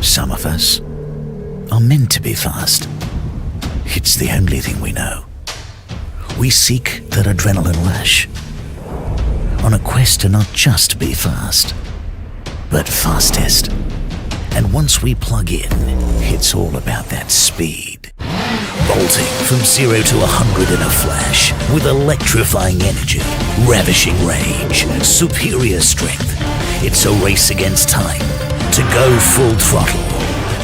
Some of us are meant to be fast. It's the only thing we know. We seek that adrenaline rush, on a quest to not just be fast, but fastest. And once we plug in, it's all about that speed. Bolting from 0 to 100 in a flash, with electrifying energy, ravishing range, superior strength. It's a race against time, to go full throttle,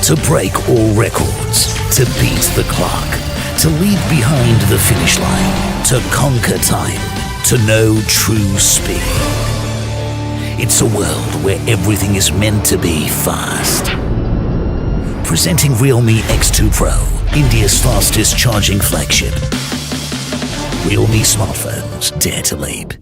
to break all records, to beat the clock, to leave behind the finish line, to conquer time, to know true speed. It's a world where everything is meant to be fast. Presenting Realme X2 Pro, India's fastest charging flagship. Realme smartphones dare to leap.